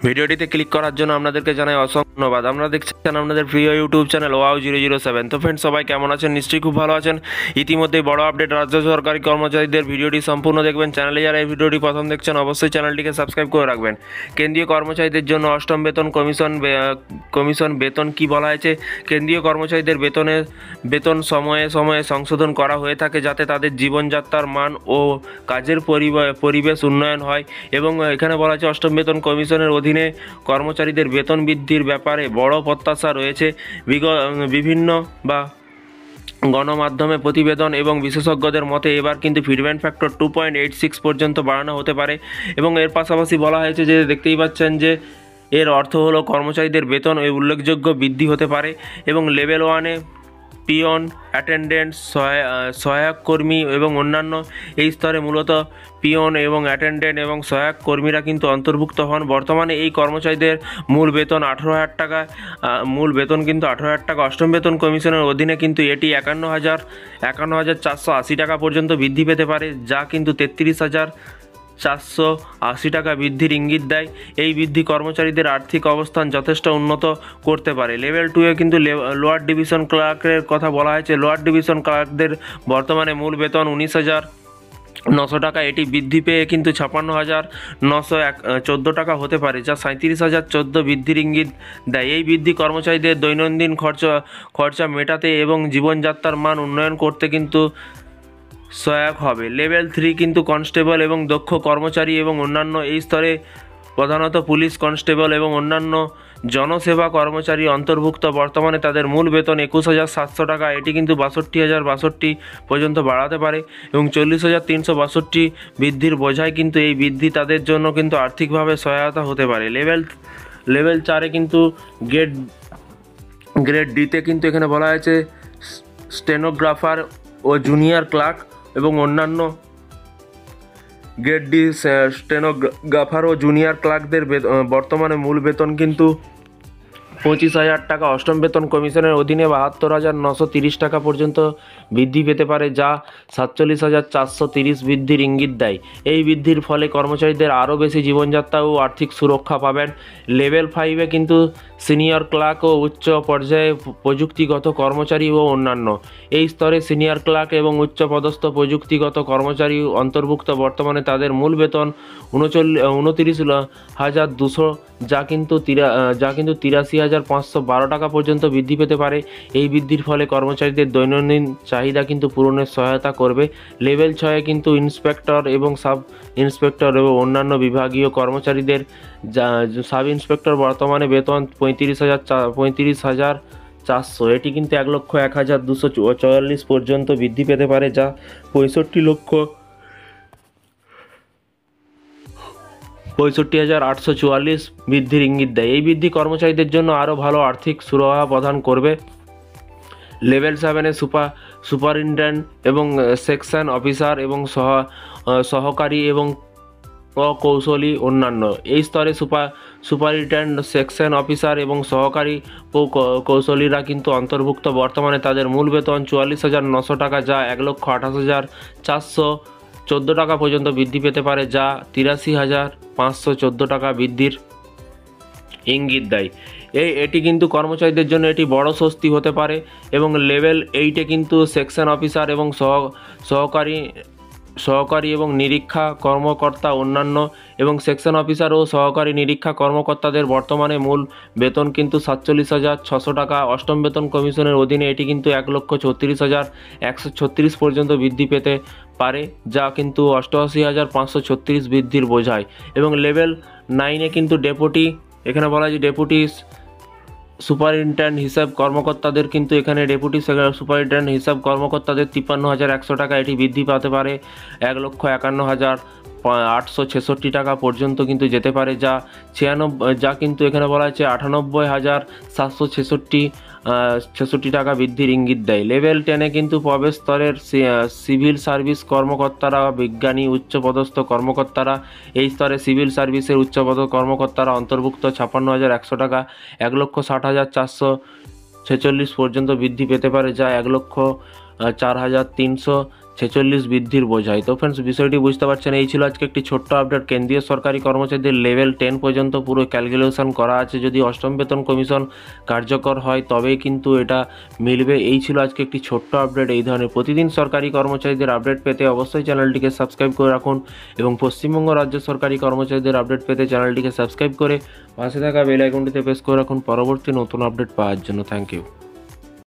ভিডিওটিতে ক্লিক করার জন্য আপনাদেরকে জানাই অসংখ্য ধন্যবাদ। আপনারা দেখছেন আপনাদের প্রিয় ইউটিউব চ্যানেল wow007। তো ফ্রেন্ডস, সবাই কেমন আছেন? নিশ্চয়ই খুব ভালো আছেন। ইতিমধ্যেই বড় আপডেট, রাজ্য সরকারি কর্মচারীদের ভিডিওটি সম্পূর্ণ দেখবেন। চ্যানেলে যারা এই ভিডিওটি প্রথম দেখছেন অবশ্যই চ্যানেলটিকে সাবস্ক্রাইব করে রাখবেন। কেন্দ্রীয় কর্মচারীদের জন্য অষ্টম বেতন কমিশন বেতন কি বলা হয়েছে? কেন্দ্রীয় কর্মচারীদের বেতন সময়ে সময়ে সংশোধন করা হয়ে থাকে যাতে তাদের জীবনযাত্রার মান ও কাজের পরিবেশ উন্নয়ন হয়। এবং এখানে বলা হয়েছে অষ্টম বেতন কমিশনের অধীনে কর্মচারীদের বেতন বৃদ্ধির ব্যাপারে বড় প্রত্যাশা রয়েছে। বিভিন্ন গণমাধ্যমে প্রতিবেদন এবং বিশেষজ্ঞদের মতে এবার কিন্তু ফিডব্যাক ফ্যাক্টর 2.86 পর্যন্ত বাড়ানো হতে পারে। এবং এর পাশাপাশি বলা হয়েছে যে দেখতেই পাচ্ছেন যে এর অর্থ হলো কর্মচারীদের বেতন উল্লেখযোগ্য বৃদ্ধি হতে পারে। এবং লেভেল 1-এ পিয়ন, অ্যাটেন্ডেন্ট, সহায়ক কর্মী এবং অন্যান্য এই স্তরে মূলত পিয়ন এবং অ্যাটেন্ডেন্ট এবং সহায়ক কর্মীরা কিন্তু অন্তর্ভুক্ত হন। বর্তমানে এই কর্মচারীদের মূল বেতন 18,000 টাকা। কিন্তু 18,000 টাকা। অষ্টম বেতন কমিশনের অধীনে কিন্তু এটি 51,480 টাকা পর্যন্ত বৃদ্ধি পেতে পারে, যা কিন্তু 33,480 টাকা বৃদ্ধির ইঙ্গিত দেয়। এই বৃদ্ধি কর্মচারীদের আর্থিক অবস্থান যথেষ্ট উন্নত করতে পারে। লেভেল 2-এ কিন্তু লোয়ার ডিভিশন ক্লার্কের কথা বলা হয়েছে। লোয়ার ডিভিশন ক্লার্কদের বর্তমানে মূল বেতন 19,900 টাকা। এটি বৃদ্ধি পেয়ে কিন্তু 56,914 টাকা হতে পারে, যা 37,014 বৃদ্ধির ইঙ্গিত দেয়। এই বৃদ্ধি কর্মচারীদের দৈনন্দিন খরচা মেটাতে এবং জীবনযাত্রার মান উন্নয়ন করতে কিন্তু সহায়ক হবে। লেভেল 3 কিন্তু কনস্টেবল এবং দক্ষ কর্মচারী এবং অন্যান্য এই স্তরে প্রধানত পুলিশ কনস্টেবল এবং অন্যান্য জনসেবা কর্মচারী অন্তর্ভুক্ত। বর্তমানে তাদের মূল বেতন 21,700 টাকা। এটি কিন্তু 62,062 পর্যন্ত বাড়াতে পারে এবং 40,362 বৃদ্ধির বোঝায় কিন্তু এই বৃদ্ধি তাদের জন্য কিন্তু আর্থিকভাবে সহায়তা হতে পারে। লেভেল 4-এ কিন্তু গ্রেড ডিতে কিন্তু এখানে বলা হয়েছে স্টেনোগ্রাফার ও জুনিয়র ক্লার্ক এবং অন্যান্য গ্রেড ডি স্টেনোগ্রাফার ও জুনিয়র ক্লার্কদের বর্তমানে মূল বেতন কিন্তু 25,000 টাকা। অষ্টম বেতন কমিশনের অধীনে 72,930 টাকা পর্যন্ত বৃদ্ধি পেতে পারে, যা 47,430 বৃদ্ধির ইঙ্গিত দেয়। এই বৃদ্ধির ফলে কর্মচারীদের আরও বেশি জীবনযাত্রা ও আর্থিক সুরক্ষা পাবেন। লেভেল 5-এ কিন্তু সিনিয়র ক্লার্ক ও উচ্চ পর্যায়ে প্রযুক্তিগত কর্মচারী ও অন্যান্য এই স্তরে সিনিয়র ক্লার্ক এবং উচ্চপদস্থ প্রযুক্তিগত কর্মচারী অন্তর্ভুক্ত। বর্তমানে তাদের মূল বেতন 29,200, যা কিন্তু 83,512 টাকা পর্যন্ত বৃদ্ধি পেতে পারে। এই বৃদ্ধির ফলে কর্মচারীদের দৈনন্দিন চাহিদা কিন্তু পূরণের সহায়তা করবে। লেভেল 6-এ কিন্তু ইন্সপেক্টর এবং সাব ইন্সপেক্টর এবং অন্যান্য বিভাগীয় কর্মচারীদের সাব ইন্সপেক্টর বর্তমানে বেতন 35,400। এটি কিন্তু 1,01,244 পর্যন্ত বৃদ্ধি পেতে পারে, যা 65,844 বৃদ্ধির ইঙ্গিত দেয়। এই বৃদ্ধি কর্মচারীদের জন্য আরও ভালো আর্থিক সুরাহা প্রদান করবে। লেভেল 7-এ সুপারিনটেন্ডেন্ট এবং সেকশন অফিসার এবং সহকারী এবং প্রকৌশলী অন্যান্য এই স্তরে সুপারিনটেন্ডেন্ট, সেকশন অফিসার এবং সহকারী প্রকৌশলীরা কিন্তু অন্তর্ভুক্ত। বর্তমানে তাদের মূল বেতন 44,900 টাকা, যা 1,28,414 টাকা পর্যন্ত বৃদ্ধি পেতে পারে, যা 83,514 টাকা বৃদ্ধির ইঙ্গিত দেয়। এটি কিন্তু কর্মচারীদের জন্য এটি বড় স্বস্তি হতে পারে। এবং লেভেল 8-এ কিন্তু সেকশন অফিসার এবং সহকারী এবং নিরীক্ষা কর্মকর্তা অন্যান্য এবং সেকশন অফিসার ও সহকারী নিরীক্ষা কর্মকর্তাদের বর্তমানে মূল বেতন কিন্তু 47,600 টাকা। অষ্টম বেতন কমিশনের অধীনে এটি কিন্তু 1,34,136 পর্যন্ত বৃদ্ধি পেতে পারে, যা কিন্তু 88,536 বৃদ্ধির বোঝায়। এবং লেভেল 9-এ কিন্তু এখানে বলা হয় যে ডেপুটি সুপারিনটেন্ডেন্ট হিসাব কর্মকর্তাদের কিন্তু এখানে ডেপুটি সুপারিনটেন্ডেন্ট হিসাব কর্মকর্তাদের 53,100 টাকা। এটি বৃদ্ধি পেতে পারে 1,51,866 টাকা পর্যন্ত কিন্তু যেতে পারে, যা কিন্তু এখানে বলা হয়েছে 98,766 টাকা বৃদ্ধির ইঙ্গিত দেয়। লেভেল 10-এ কিন্তু প্রবেশ স্তরের সিভিল সার্ভিস কর্মকর্তারা, বিজ্ঞানী, উচ্চপদস্থ কর্মকর্তারা এই স্তরে সিভিল সার্ভিসের উচ্চপদস্থ কর্মকর্তারা অন্তর্ভুক্ত। 56,100 টাকা 1,60,446 পর্যন্ত বৃদ্ধি পেতে পারে, যা 1,04,300 46 বৃদ্ধির বোঝায়। তো ফ্রেন্ডস, বিষয়টি বুঝতে পারছেন, এই ছিল আজকে একটি ছোট্ট আপডেট। কেন্দ্রীয় সরকারি কর্মচারীদের লেভেল 10 পর্যন্ত পুরো ক্যালকুলেশন করা আছে। যদি অষ্টম বেতন কমিশন কার্যকর হয় তবেই কিন্তু এটা মিলবে। এই ছিল আজকে একটি ছোট্ট আপডেট। এই ধরনের প্রতিদিন সরকারি কর্মচারীদের আপডেট পেতে অবশ্যই চ্যানেলটিকে সাবস্ক্রাইব করে রাখুন এবং পশ্চিমবঙ্গ রাজ্য সরকারি কর্মচারীদের আপডেট পেতে চ্যানেলটিকে সাবস্ক্রাইব করে পাশে থাকা বেল আইকনটিতে প্রেস করে রাখুন পরবর্তী নতুন আপডেট পাওয়ার জন্য। Thank you.